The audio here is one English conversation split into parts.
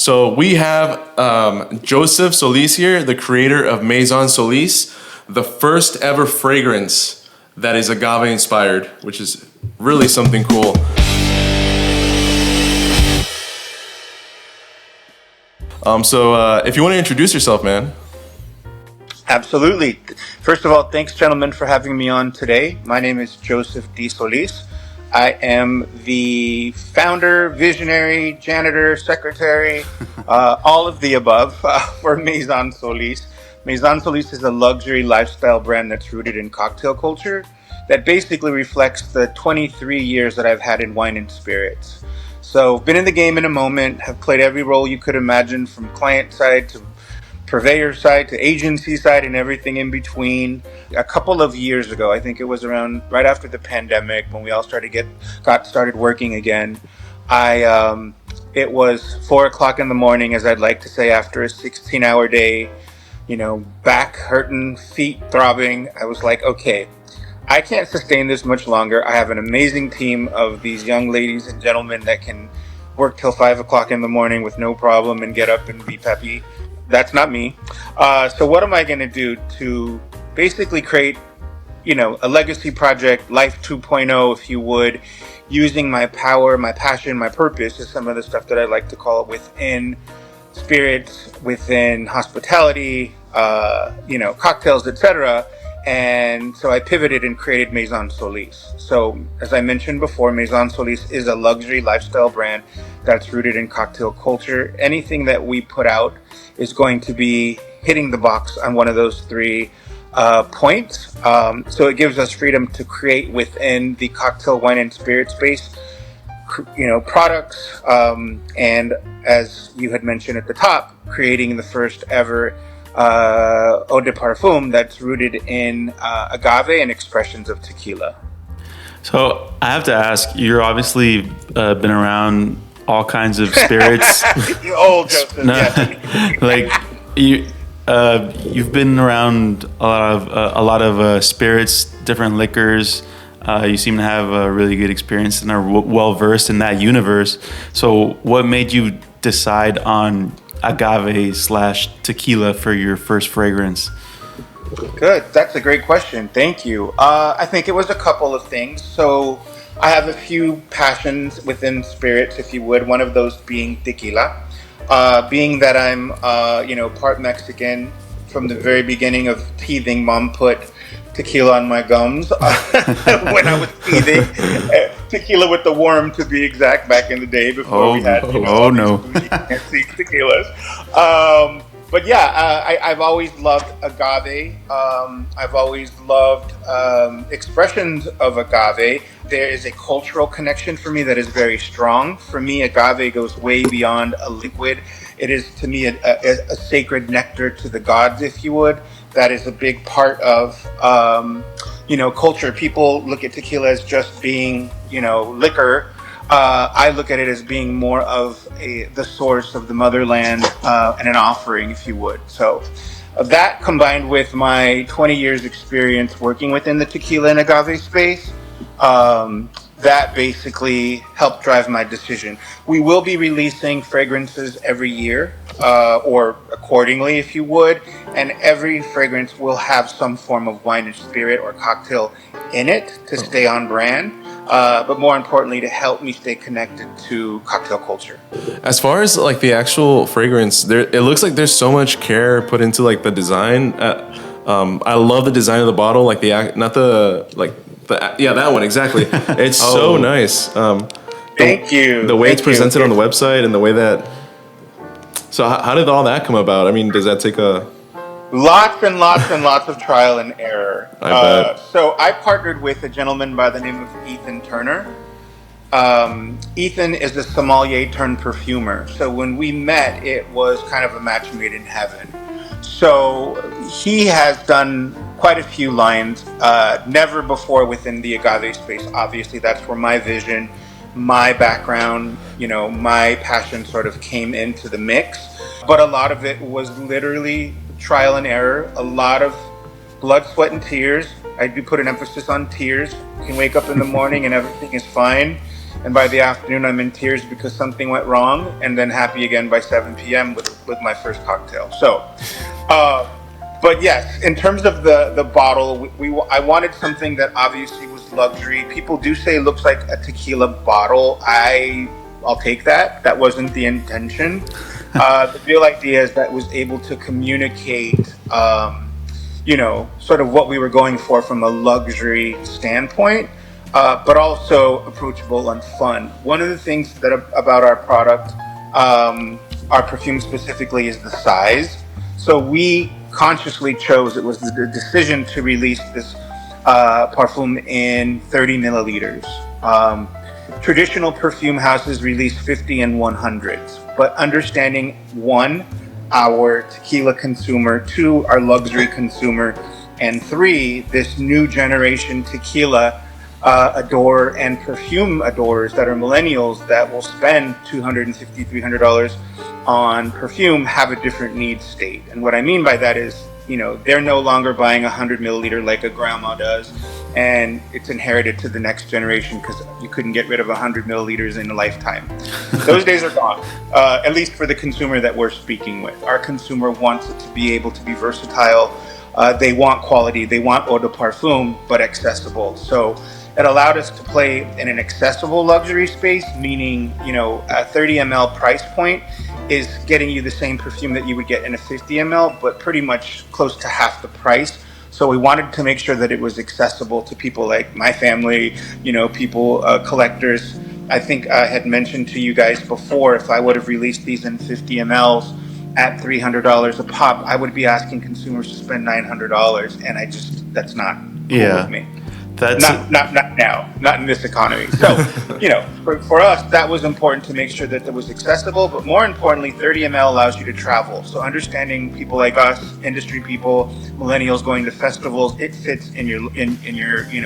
So we have Joseph Solis here, the creator of Maison Solis, the first ever fragrance that is agave inspired, which is really something cool. So if you want to introduce yourself, man. Absolutely. First of all, thanks, gentlemen, for having me on today. My name is Joseph D. Solis. I am the founder, visionary, janitor, secretary, all of the above for Maison Solis. Maison Solis is a luxury lifestyle brand that's rooted in cocktail culture that basically reflects the 23 years that I've had in wine and spirits. So, been in the game in a moment, have played every role you could imagine, from client side to purveyor side to agency side and everything in between. A couple of years ago, I think it was around right after the pandemic when we all got started working again. It was 4 o'clock in the morning, as I'd like to say, after a 16-hour day, back hurting, feet throbbing. I was like, okay, I can't sustain this much longer. I have an amazing team of these young ladies and gentlemen that can work till 5 o'clock in the morning with no problem and get up and be peppy. That's not me. So what am I going to do to basically create, a legacy project, Life 2.0, if you would, using my power, my passion, my purpose is some of the stuff that I like to call it within spirits, within hospitality, cocktails, etc. And so I pivoted and created Maison Solis. So as I mentioned before, Maison Solis is a luxury lifestyle brand that's rooted in cocktail culture. Anything that we put out is going to be hitting the box on one of those three points. So it gives us freedom to create within the cocktail, wine, and spirit space, products. And as you had mentioned at the top, creating the first ever eau de parfum that's rooted in agave and expressions of tequila. So I have to ask, you're obviously been around all kinds of spirits. You old Joseph. No, Yes. like you've been around a lot of spirits, different liquors. You seem to have a really good experience and are well versed in that universe. So what made you decide on agave/tequila for your first fragrance? Good. That's a great question. Thank you. I think it was a couple of things. So I have a few passions within spirits, if you would. One of those being tequila. Being that I'm, part Mexican, from the very beginning of teething, mom put tequila on my gums when I was teething. Tequila with the worm, to be exact, back in the day before we had, fancy tequilas. But yeah, I've always loved agave. I've always loved expressions of agave. There is a cultural connection for me that is very strong. For me, agave goes way beyond a liquid. It is, to me, a sacred nectar to the gods, if you would. That is a big part of, culture. People look at tequila as just being, liquor. I look at it as being more of the source of the motherland and an offering, if you would. So that, combined with my 20 years experience working within the tequila and agave space, that basically helped drive my decision. We will be releasing fragrances every year, or accordingly, if you would, and every fragrance will have some form of wine and spirit or cocktail in it to stay on brand. But more importantly, to help me stay connected to cocktail culture. As far as like the actual fragrance, it looks like there's so much care put into like the design. I love the design of the bottle, like that one exactly. It's so nice. Thank you. The way it's presented on the website and the way that. So how did all that come about? I mean, does that take a? Lots and lots and lots of trial and error. I bet. So I partnered with a gentleman by the name of Ethan Turner. Ethan is a sommelier turned perfumer. So when we met, it was kind of a match made in heaven. So he has done quite a few lines, never before within the agave space. Obviously, that's where my vision, my background, my passion sort of came into the mix. But a lot of it was literally trial and error, a lot of blood, sweat, and tears. I do put an emphasis on tears. You can wake up in the morning and everything is fine. and by the afternoon I'm in tears because something went wrong, and then happy again by 7 p.m. with my first cocktail. So, uh, but yes, in terms of the bottle, I wanted something that obviously was luxury. People do say it looks like a tequila bottle. I'll take that. That wasn't the intention. The real idea is that it was able to communicate, sort of what we were going for from a luxury standpoint, but also approachable and fun. One of the things that about our product, our perfume specifically, is the size. So we consciously chose, it was the decision to release this parfum in 30 milliliters. Traditional perfume houses release 50 and 100s, but understanding one, our tequila consumer, two, our luxury consumer, and three, this new generation tequila adore and perfume adorers that are millennials that will spend $250, $300 on perfume have a different need state. And what I mean by that is, they're no longer buying 100 milliliter like a grandma does, and it's inherited to the next generation because you couldn't get rid of 100 milliliters in a lifetime. Those days are gone, at least for the consumer that we're speaking with. Our consumer wants it to be able to be versatile. They want quality, they want eau de parfum, but accessible. So it allowed us to play in an accessible luxury space, meaning, a 30 ml price point is getting you the same perfume that you would get in a 50 ml, but pretty much close to half the price. So we wanted to make sure that it was accessible to people like my family, people, collectors. I think I had mentioned to you guys before, if I would have released these in 50 mLs at $300 a pop, I would be asking consumers to spend $900, and that's not cool with me. That's not now, not in this economy. So, for us, that was important to make sure that it was accessible, but more importantly, 30 ml allows you to travel. So understanding people like us, industry people, millennials going to festivals, it fits in your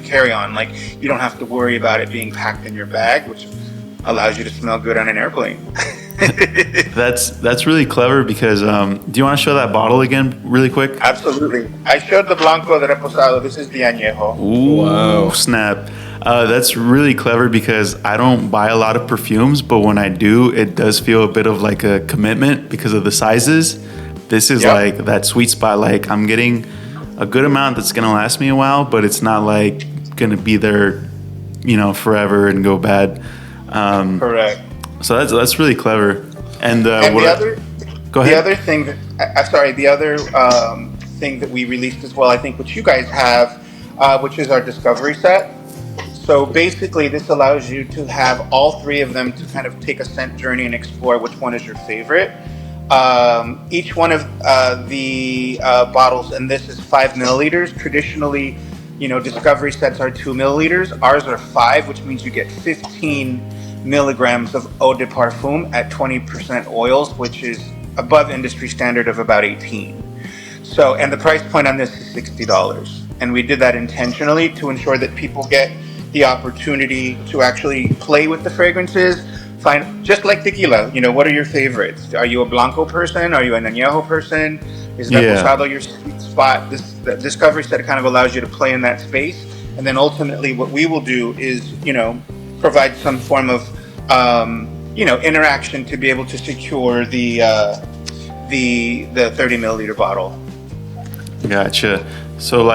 carry-on. Like, you don't have to worry about it being packed in your bag, which allows you to smell good on an airplane. That's really clever because do you want to show that bottle again really quick? Absolutely. I showed the Blanco de Reposado. This is the Añejo. Ooh, wow. Snap. That's really clever because I don't buy a lot of perfumes, but when I do, it does feel a bit of like a commitment because of the sizes. This is like that sweet spot. Like, I'm getting a good amount that's going to last me a while, but it's not like going to be there, forever and go bad. Correct. So that's really clever. And go ahead. The other thing that we released as well, I think, which you guys have, which is our discovery set. So basically, this allows you to have all three of them to kind of take a scent journey and explore which one is your favorite. Each one of the bottles, and this is 5 milliliters. Traditionally, discovery sets are 2 milliliters. Ours are 5, which means you get 15 milligrams of eau de parfum at 20% oils, which is above industry standard of about 18. So, and the price point on this is $60. And we did that intentionally to ensure that people get the opportunity to actually play with the fragrances. Find, just like tequila, what are your favorites? Are you a Blanco person? Are you an Añejo person? Is Reposado your sweet spot? The discovery set kind of allows you to play in that space. And then ultimately what we will do is, provide some form of, interaction to be able to secure the 30 milliliter bottle. Gotcha. So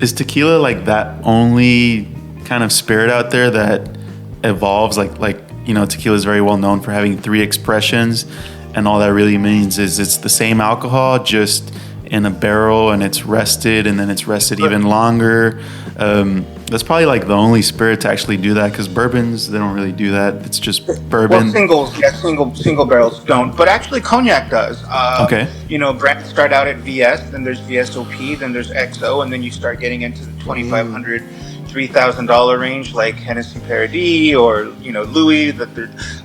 is tequila like that only kind of spirit out there that evolves? Tequila is very well known for having 3 expressions, and all that really means is it's the same alcohol, just in a barrel, and it's rested, and then it's rested even longer. That's probably like the only spirit to actually do that, because bourbons, they don't really do that. It's just bourbon. Well, single barrels don't, but actually cognac does. Okay. Brands start out at VS, then there's VSOP, then there's XO, and then you start getting into the $2,500, $3,000 range, like Hennessy Paradis or Louis.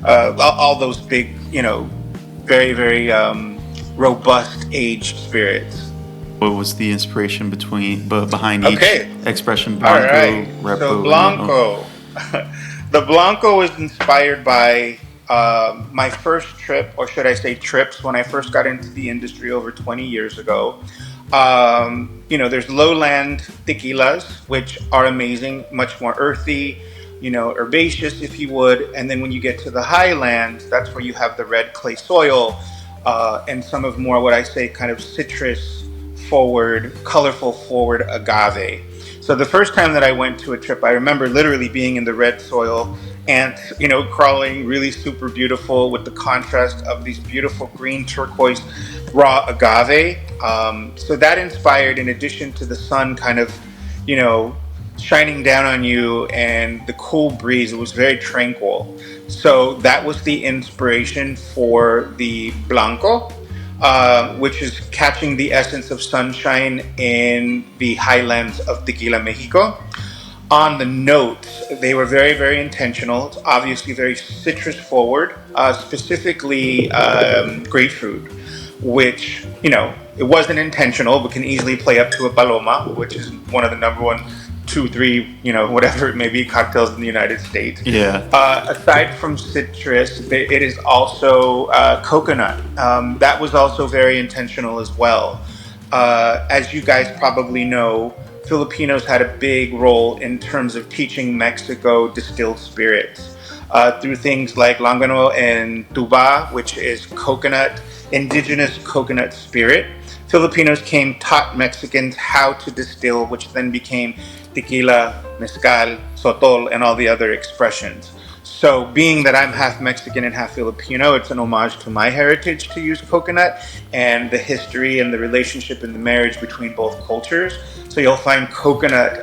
All those big, very very robust aged spirits. What was the inspiration behind each expression? Blanco, all right. Repo, so Blanco. The Blanco was inspired by my first trip, or should I say trips, when I first got into the industry over 20 years ago. There's lowland tequilas, which are amazing, much more earthy, herbaceous, if you would. And then when you get to the highlands, that's where you have the red clay soil and some of more what I say kind of citrus forward, colorful forward agave. So the first time that I went to a trip, I remember literally being in the red soil, ants, crawling, really super beautiful with the contrast of these beautiful green turquoise raw agave. So that inspired, in addition to the sun kind of, shining down on you and the cool breeze, it was very tranquil. So that was the inspiration for the Blanco, which is catching the essence of sunshine in the highlands of Tequila, Mexico. On the notes, they were very, very intentional. It's obviously very citrus forward, specifically grapefruit, which, it wasn't intentional, but can easily play up to a Paloma, which is one of the number one, two, three, whatever it may be, cocktails in the United States. Yeah. Aside from citrus, it is also coconut. That was also very intentional as well. As you guys probably know, Filipinos had a big role in terms of teaching Mexico distilled spirits through things like Langano and Tuba, which is indigenous coconut spirit. Filipinos taught Mexicans how to distill, which then became tequila, mezcal, sotol, and all the other expressions. So being that I'm half Mexican and half Filipino, it's an homage to my heritage to use coconut and the history and the relationship and the marriage between both cultures. So you'll find coconut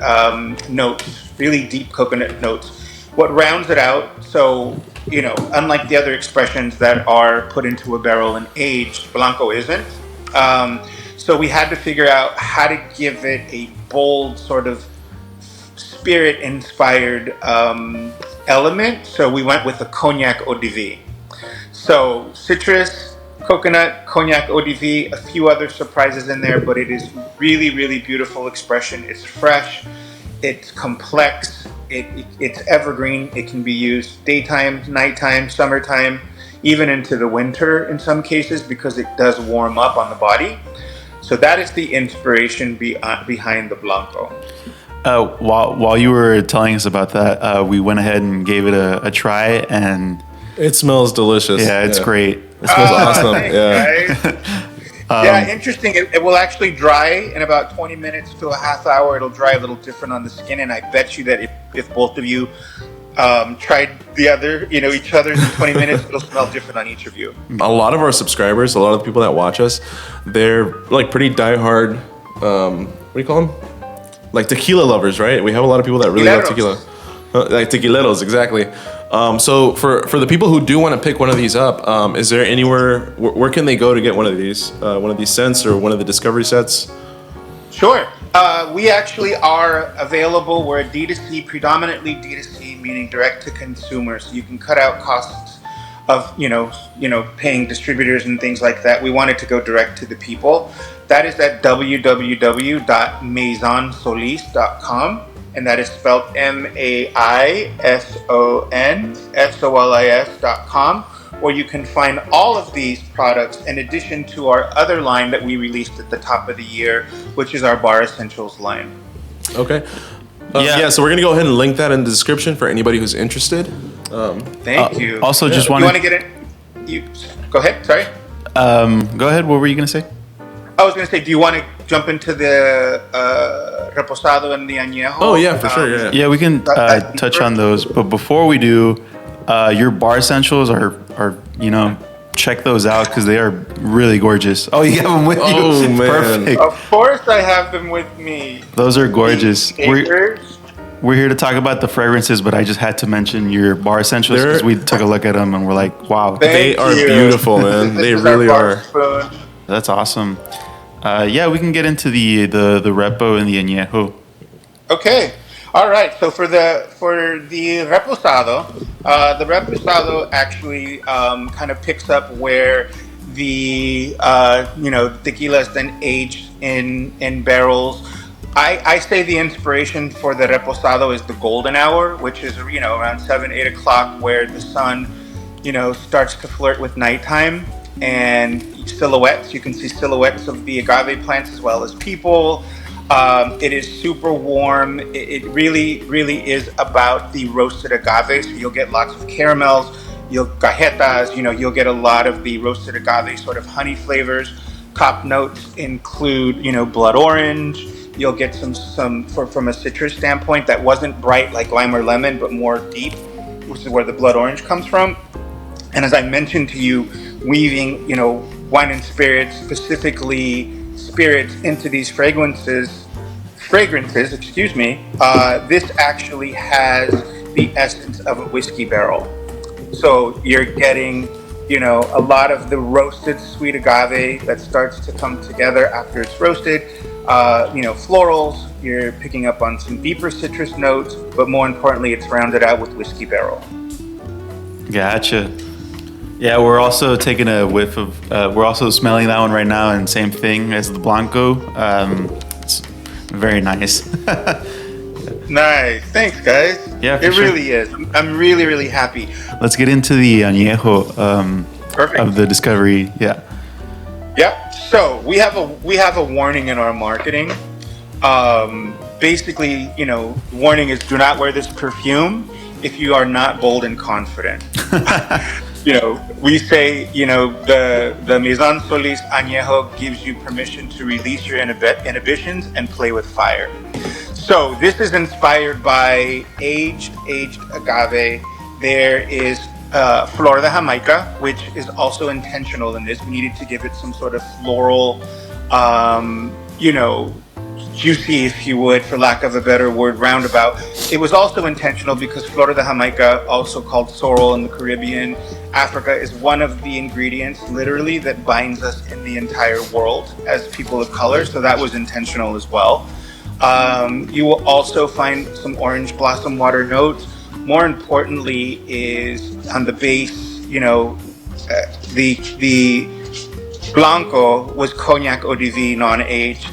notes, really deep coconut notes. What rounds it out, so, unlike the other expressions that are put into a barrel and aged, Blanco isn't. So we had to figure out how to give it a bold sort of spirit-inspired element. So we went with a cognac eau de vie. So citrus, coconut, cognac eau de vie, a few other surprises in there, but it is really, really beautiful expression. It's fresh, it's complex, it's evergreen. It can be used daytime, nighttime, summertime, even into the winter in some cases, because it does warm up on the body. So that is the inspiration behind the Blanco. While you were telling us about that, we went ahead and gave it a try, and It smells delicious. yeah, it's great. It smells awesome. Thanks, Yeah. guys. Interesting. It will actually dry in about 20 minutes to a half hour. It'll dry a little different on the skin, and I bet you that if both of you tried each other's in 20 minutes, it'll smell different on each of you. A lot of our subscribers, a lot of the people that watch us, they're like pretty diehard, what do you call them? Like tequila lovers, right? We have a lot of people that really love tequila. Like tequileros, exactly. So for the people who do want to pick one of these up, is there anywhere, where can they go to get one of these scents or one of the discovery sets? Sure. We actually are available. We're a D2C, predominantly D2C, meaning direct to consumer. So you can cut out costs of, paying distributors and things like that. We wanted to go direct to the people. That is at www.maisonsolis.com. And that is spelled MAISONSOLIS.com, where you can find all of these products in addition to our other line that we released at the top of the year, which is our Bar Essentials line. Okay. So we're going to go ahead and link that in the description for anybody who's interested. Thank you. Also, just you wanted... want to get it? Go ahead. Sorry. Go ahead. What were you going to say? I was going to say, do you want to jump into the reposado and the añejo? Oh, yeah, for sure. Yeah. Yeah, we can touch on those. But before we do, your bar essentials are check those out because they are really gorgeous. Oh, you have them with you? Oh, man. Perfect. Of course I have them with me. Those are gorgeous. We're here to talk about the fragrances, but I just had to mention your bar essentials because we took a look at them and we're like, wow. They are beautiful, man. They really are. That's awesome. We can get into the repo and the añejo. Okay. All right. So for the reposado, the reposado actually kind of picks up where the tequila is then aged in barrels. I say the inspiration for the reposado is the golden hour, which is around 7-8 o'clock, where the sun starts to flirt with nighttime. And silhouettes, you can see silhouettes of the agave plants as well as people. It is super warm. It really, really is about the roasted agave. So you'll get lots of caramels, you'll cajetas, you'll get a lot of the roasted agave sort of honey flavors. Top notes include, blood orange. You'll get from a citrus standpoint that wasn't bright like lime or lemon, but more deep, which is where the blood orange comes from. And as I mentioned to you, weaving, wine and spirits, specifically spirits, into these fragrances, excuse me, this actually has the essence of a whiskey barrel. So you're getting, a lot of the roasted sweet agave that starts to come together after it's roasted. Florals, you're picking up on some deeper citrus notes, but more importantly, it's rounded out with whiskey barrel. Gotcha. Yeah, we're also taking a whiff of. We're also smelling that one right now, and same thing as the Blanco. It's very nice. Nice, thanks, guys. Yeah, it sure. really is. I'm really, really happy. Let's get into the añejo Perfect. of the discovery. Yeah. Yep. So we have a warning in our marketing. Basically, warning is do not wear this perfume if you are not bold and confident. We say, the Maison Solis Añejo gives you permission to release your inhibitions and play with fire. So this is inspired by aged agave. There is Flor de Jamaica, which is also intentional in this. We needed to give it some sort of floral, juicy, if you would, for lack of a better word, roundabout. It was also intentional because Flor de Jamaica, also called sorrel in the Caribbean, Africa, is one of the ingredients, literally, that binds us in the entire world as people of color. So that was intentional as well. You will also find some orange blossom water notes. More importantly is on the base, the Blanco was Cognac Eau de Vie non-aged.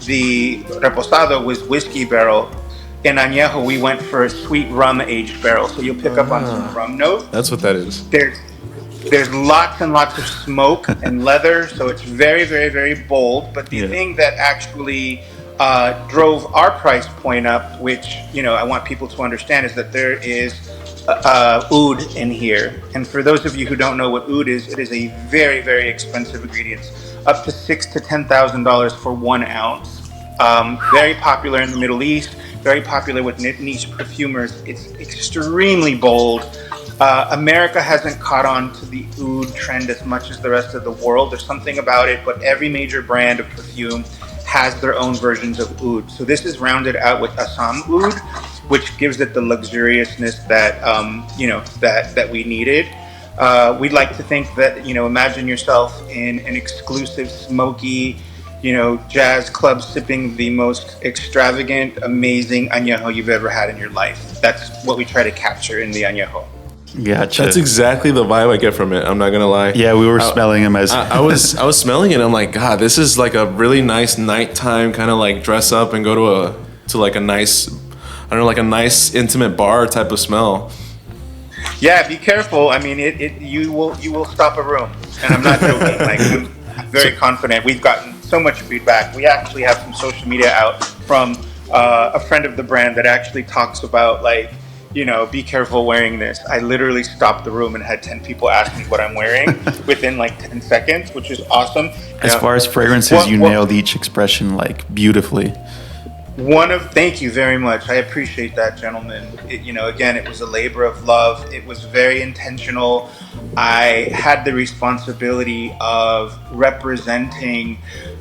The Reposado was whiskey barrel. In Añejo, we went for a sweet rum aged barrel. So you'll pick up on some rum notes. That's what that is. There's lots and lots of smoke and leather, so it's very, very, very bold. But the thing that actually drove our price point up, which I want people to understand, is that there is oud in here. And for those of you who don't know what oud is, it is a very, very expensive ingredient, up to $6,000 to $10,000 for 1 ounce. Very popular in the Middle East, very popular with niche perfumers. It's extremely bold. America hasn't caught on to the oud trend as much as the rest of the world. There's something about it, but every major brand of perfume has their own versions of oud. So this is rounded out with Assam oud, which gives it the luxuriousness that that we needed. We'd like to think that imagine yourself in an exclusive, smoky, jazz club sipping the most extravagant, amazing añejo you've ever had in your life. That's what we try to capture in the añejo. Gotcha. That's exactly the vibe I get from it. I'm not gonna lie. Yeah, we were smelling them as I was smelling it. I'm like, God, this is like a really nice nighttime kind of like dress up and go to like a nice, like a nice intimate bar type of smell. Yeah, be careful. I mean, you will stop a room, and I'm not joking. Like, I'm very confident. We've gotten so much feedback. We actually have some social media out from a friend of the brand that actually talks about be careful wearing this. I literally stopped the room and had 10 people ask me what I'm wearing within 10 seconds, which is awesome. As far as fragrances, you nailed each expression beautifully. Thank you very much. I appreciate that, gentlemen. Again, it was a labor of love. It was very intentional. I had the responsibility of representing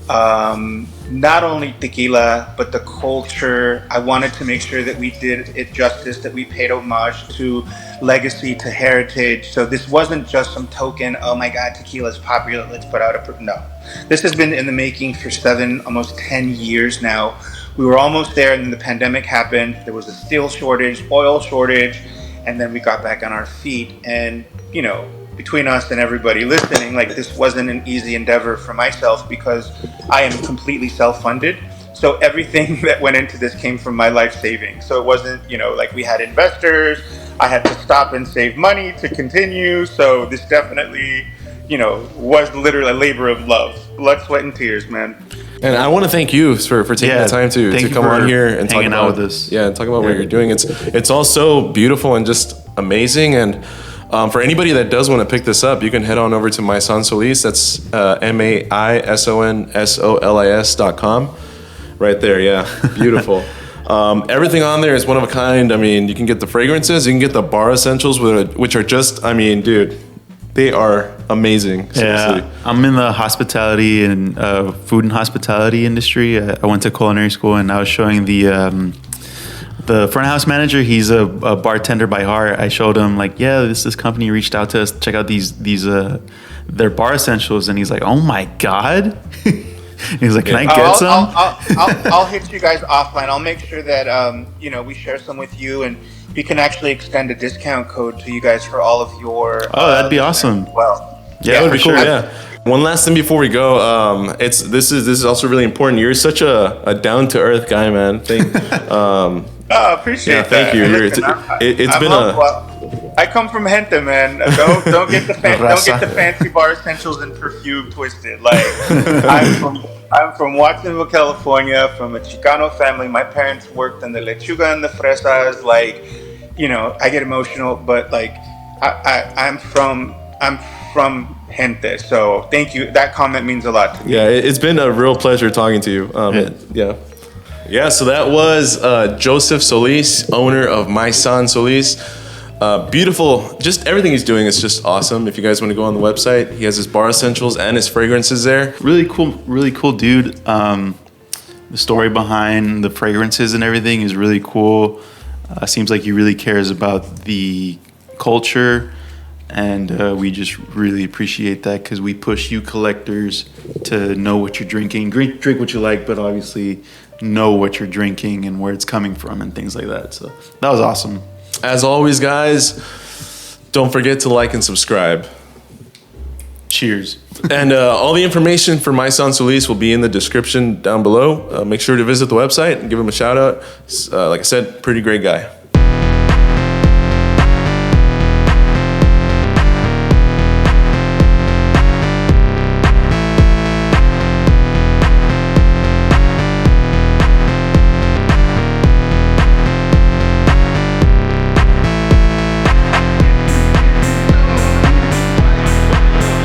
not only tequila, but the culture. I wanted to make sure that we did it justice, that we paid homage to legacy, to heritage. So this wasn't just some token, oh my God, tequila is popular, let's put out no. This has been in the making for 7, almost 10 years now. We were almost there, and then the pandemic happened. There was a steel shortage, oil shortage, and then we got back on our feet. And, between us and everybody listening, this wasn't an easy endeavor for myself because I am completely self-funded. So everything that went into this came from my life savings. So it wasn't, we had investors. I had to stop and save money to continue. So this definitely, was literally a labor of love. Blood, sweat, and tears, man. And I want to thank you for taking the time to come on here and talk about with us. Yeah, and talk about what you're doing. It's all so beautiful and just amazing. And for anybody that does want to pick this up, you can head on over to Maison Solis. That's MAISONSOLIS.com. Right there, yeah, beautiful. Everything on there is one of a kind. I mean, you can get the fragrances, you can get the bar essentials, which are just, I mean, dude, they are amazing. Seriously. Yeah, I'm in the hospitality and food and hospitality industry. I went to culinary school, and I was showing the front of house manager. He's a bartender by heart. I showed him like, yeah, this company reached out to us to check out these their bar essentials, and he's like, oh my god. He's like, can I get some? I'll hit you guys offline. I'll make sure that we share some with you, and we can actually extend a discount code to you guys for all of your. Oh, that'd be awesome. Well, yeah, that would be cool. Yeah. One last thing before we go, this is also really important. You're such a down to earth guy, man. Appreciate that. Thank you. It's been I come from gente, man. Don't get the fancy bar essentials and perfume twisted. Like I'm from Watsonville, California, from a Chicano family. My parents worked in the lechuga and the fresas. Like, I get emotional, but like I'm from gente. So thank you. That comment means a lot to me. Yeah, it's been a real pleasure talking to you. Yeah. So that was Joseph Solis, owner of Maison Solis. Beautiful, just everything he's doing is just awesome. If you guys want to go on the website, he has his bar essentials and his fragrances there. Really cool dude. The story behind the fragrances and everything is really cool. Seems like he really cares about the culture, and we just really appreciate that, because we push you collectors to know what you're drinking. Drink what you like, but obviously know what you're drinking and where it's coming from and things like that. So that was awesome. As always, guys, don't forget to like and subscribe. Cheers. And all the information for Maison Solis will be in the description down below. Make sure to visit the website and give him a shout out. Like I said, pretty great guy.